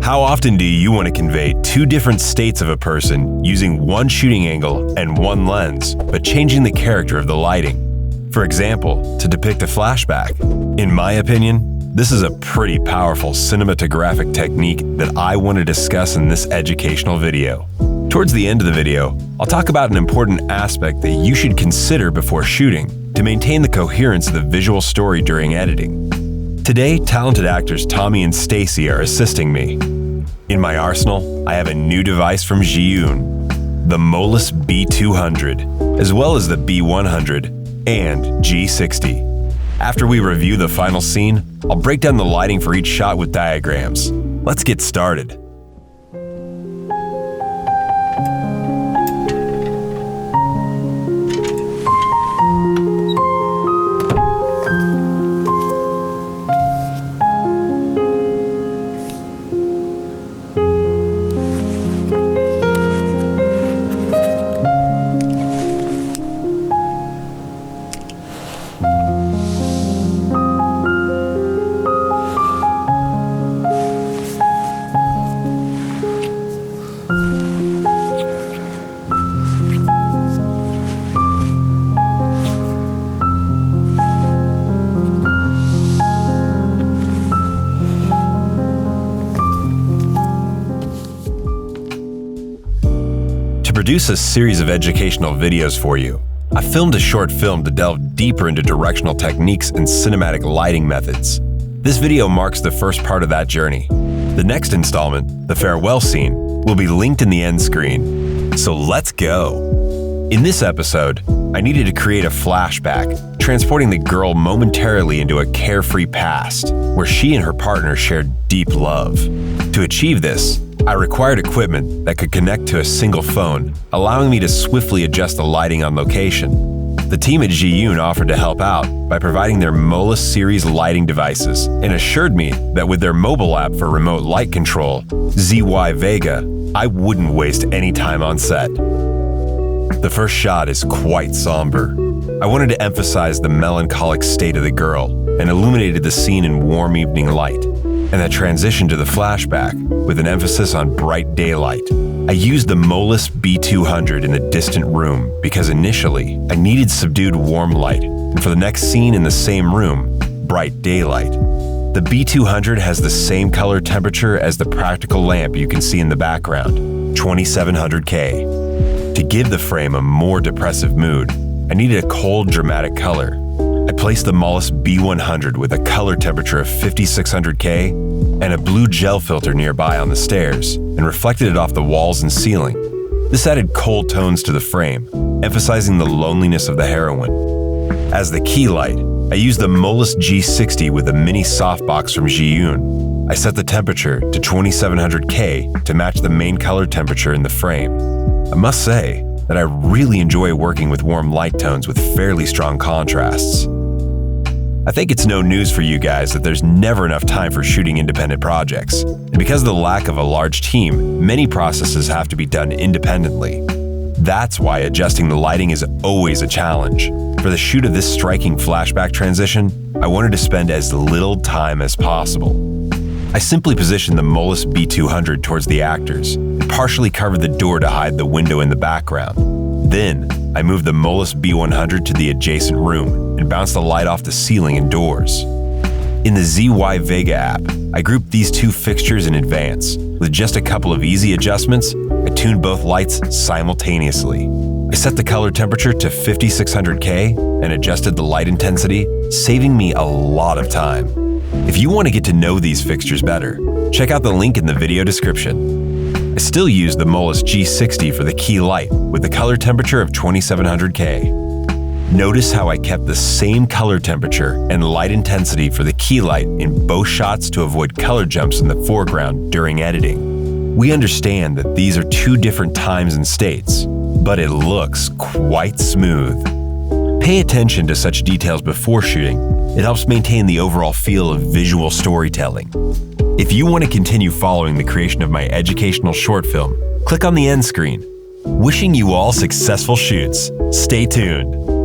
How often do you want to convey two different states of a person using one shooting angle and one lens, but changing the character of the lighting? For example, to depict a flashback. In my opinion, this is a pretty powerful cinematographic technique that I want to discuss in this educational video. Towards the end of the video, I'll talk about an important aspect that you should consider before shooting to maintain the coherence of the visual story during editing. Today, talented actors Tommy and Stacy are assisting me. In my arsenal, I have a new device from Zhiyun, the MOLUS B200, as well as the B100 and G60. After we review the final scene, I'll break down the lighting for each shot with diagrams. Let's get started. To produce a series of educational videos for you, I filmed a short film to delve deeper into directional techniques and cinematic lighting methods. This video marks the first part of that journey. The next installment, the farewell scene, will be linked in the end screen. So let's go! In this episode, I needed to create a flashback, transporting the girl momentarily into a carefree past, where she and her partner shared deep love. To achieve this, I required equipment that could connect to a single phone, allowing me to swiftly adjust the lighting on location. The team at Zhiyun offered to help out by providing their MOLUS series lighting devices and assured me that with their mobile app for remote light control, ZY Vega, I wouldn't waste any time on set. The first shot is quite somber. I wanted to emphasize the melancholic state of the girl and illuminated the scene in warm evening light, and that transition to the flashback with an emphasis on bright daylight. I used the MOLUS B200 in a distant room because initially I needed subdued warm light, and for the next scene in the same room, bright daylight. The B200 has the same color temperature as the practical lamp you can see in the background, 2700K. To give the frame a more depressive mood, I needed a cold, dramatic color. I placed the MOLUS B100 with a color temperature of 5600K and a blue gel filter nearby on the stairs and reflected it off the walls and ceiling. This added cold tones to the frame, emphasizing the loneliness of the heroine. As the key light, I used the MOLUS G60 with a mini softbox from Zhiyun. I set the temperature to 2700K to match the main color temperature in the frame. I must say that I really enjoy working with warm light tones with fairly strong contrasts. I think it's no news for you guys that there's never enough time for shooting independent projects, and because of the lack of a large team, many processes have to be done independently. That's why adjusting the lighting is always a challenge. For the shoot of this striking flashback transition, I wanted to spend as little time as possible. I simply positioned the MOLUS B200 towards the actors and partially covered the door to hide the window in the background. Then, I moved the MOLUS B100 to the adjacent room and bounced the light off the ceiling and doors. In the ZY Vega app, I grouped these two fixtures in advance. With just a couple of easy adjustments, I tuned both lights simultaneously. I set the color temperature to 5600K and adjusted the light intensity, saving me a lot of time. If you want to get to know these fixtures better, check out the link in the video description. I still use the MOLUS G60 for the key light with the color temperature of 2700K. Notice how I kept the same color temperature and light intensity for the key light in both shots to avoid color jumps in the foreground during editing. We understand that these are two different times and states, but it looks quite smooth. Pay attention to such details before shooting. It helps maintain the overall feel of visual storytelling. If you want to continue following the creation of my educational short film, click on the end screen. Wishing you all successful shoots. Stay tuned.